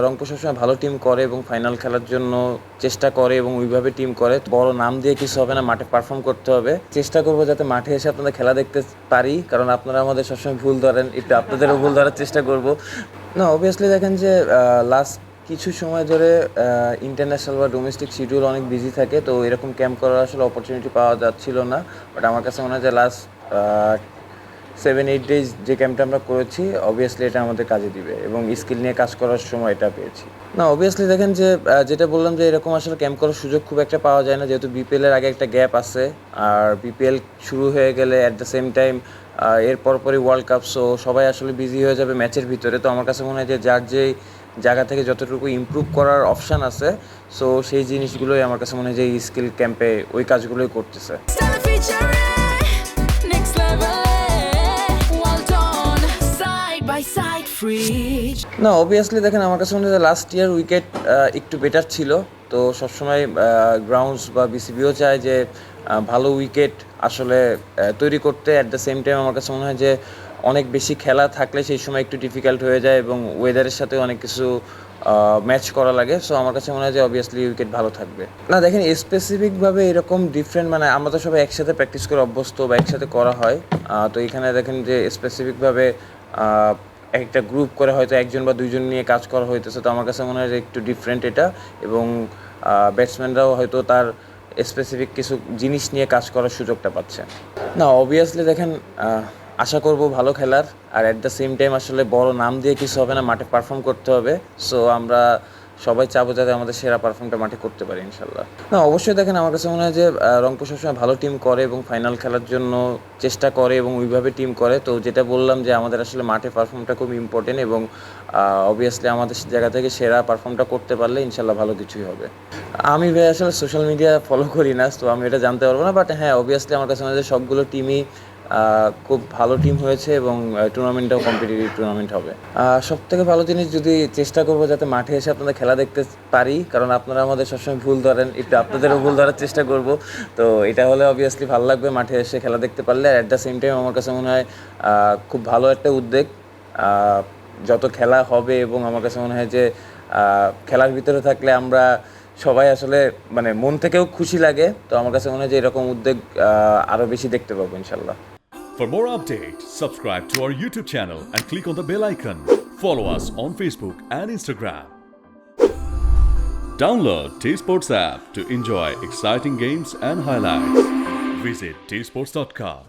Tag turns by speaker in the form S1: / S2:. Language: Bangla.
S1: রংপুর সবসময় ভালো টিম করে এবং ফাইনাল খেলার জন্য চেষ্টা করে এবং ওইভাবে টিম করে। বড় নাম দিয়ে কিছু হবে না, মাঠে পারফর্ম করতে হবে। চেষ্টা করবো যাতে মাঠে এসে আপনাদের খেলা দেখতে পারি, কারণ আপনারা আমাদের সবসময় ভুল ধরেন, একটু আপনাদেরও ভুল ধরার চেষ্টা করব। না, অবভিয়াসলি দেখেন যে লাস্ট কিছু সময় ধরে ইন্টারন্যাশনাল বা ডোমেস্টিক শিডিউল অনেক বিজি থাকে, তো এরকম ক্যাম্প করার আসলে অপরচুনিটি পাওয়া যাচ্ছিল না। বাট আমার কাছে মনে হয় যে লাস্ট 7-8 ডেজ যে ক্যাম্পটা আমরা করেছি, অবভিয়াসলি এটা আমাদের কাজে দিবে এবং স্কিল নিয়ে কাজ করার সময় এটা পেয়েছি। না, অবভিয়াসলি দেখেন যে যেটা বললাম যে এরকম আসলে ক্যাম্প করার সুযোগ খুব একটা পাওয়া যায় না, যেহেতু বিপিএলের আগে একটা গ্যাপ আছে, আর বিপিএল শুরু হয়ে গেলে অ্যাট দ্য সেম টাইম এর পরপরই ওয়ার্ল্ড কাপ, সো সবাই আসলে বিজি হয়ে যাবে ম্যাচের ভিতরে। তো আমার কাছে মনে হয় যে যার যেই জায়গা থেকে যতটুকু ইমপ্রুভ করার অপশান আছে, সো সেই জিনিসগুলোই আমার কাছে মনে হয় যে এই স্কিল ক্যাম্পে ওই কাজগুলোই করতেছে। না, অবভিয়াসলি দেখেন আমার কাছে মনে হয় লাস্ট ইয়ার উইকেট একটু বেটার ছিল, তো সবসময় গ্রাউন্ডস বা বিসিবিও চায় যে ভালো উইকেট আসলে তৈরি করতে। অ্যাট দ্য সেম টাইম আমার কাছে মনে হয় যে অনেক বেশি খেলা থাকলে সেই সময় একটু ডিফিকাল্ট হয়ে যায় এবং ওয়েদারের সাথে অনেক কিছু ম্যাচ করা লাগে। সো আমার কাছে মনে হয় যে অবভিয়াসলি উইকেট ভালো থাকবে। না দেখেন, স্পেসিফিকভাবে এরকম ডিফারেন্ট, মানে আমরা তো সবাই একসাথে প্র্যাকটিস করে অভ্যস্ত বা একসাথে করা হয়, তো এখানে দেখেন যে স্পেসিফিকভাবে একটা গ্রুপ করে হয়তো একজন বা দুইজন নিয়ে কাজ করা হইতেছে, তো আমার কাছে মনে হয় যে একটু ডিফারেন্ট এটা, এবং ব্যাটসম্যানরাও হয়তো তার স্পেসিফিক কিছু জিনিস নিয়ে কাজ করার সুযোগটা পাচ্ছে। না, অবভিয়াসলি দেখেন আশা করব ভালো খেলার, আর অ্যাট দ্য সেম টাইম আসলে বড় নাম দিয়ে কিছু হবে না, মাঠে পারফর্ম করতে হবে। সো আমরা সবাই চাবো যাতে আমাদের সেরা পারফর্মটা মাঠে করতে পারি ইনশাল্লাহ। না, অবশ্যই দেখেন আমার কাছে মনে হয় যে রংপুর সবসময় ভালো টিম করে এবং ফাইনাল খেলার জন্য চেষ্টা করে এবং ওইভাবে টিম করে। তো যেটা বললাম যে আমাদের আসলে মাঠে পারফর্মটা খুব ইম্পর্টেন্ট, এবং অবভিয়াসলি আমাদের জায়গা থেকে সেরা পারফর্মটা করতে পারলে ইনশাল্লাহ ভালো কিছুই হবে। আমি ভাই আসলে সোশ্যাল মিডিয়া ফলো করি না, তো আমি এটা জানতে পারবো না। বাট হ্যাঁ, অবভিয়াসলি আমার কাছে মনে হয় যে সবগুলো টিমই খুব ভালো টিম হয়েছে এবং টুর্নামেন্টটাও কম্পিটিটিভ টুর্নামেন্ট হবে। সবথেকে ভালো জিনিস, যদি চেষ্টা করবো যাতে মাঠে এসে আপনাদের খেলা দেখতে পারি, কারণ আপনারা আমাদের সবসময় ভুল ধরেন, একটু আপনাদেরও ভুল ধরার চেষ্টা করব। তো এটা হলে অবভিয়াসলি ভালো লাগবে মাঠে এসে খেলা দেখতে পারলে। অ্যাট দ্য সেম টাইম আমার কাছে মনে হয় খুব ভালো একটা উদ্যোগ, যত খেলা হবে, এবং আমার কাছে মনে হয় যে খেলার ভিতরে থাকলে আমরা সবাই আসলে মানে মন থেকেও খুশি লাগে। তো আমার কাছে মনে হয় যে এরকম উদ্যোগ আরও বেশি দেখতে পাবো ইনশাল্লাহ।
S2: For more updates, subscribe to our YouTube channel and click on the bell icon. Follow us on Facebook and Instagram. Download T-Sports app to enjoy exciting games and highlights. Visit tsports.com.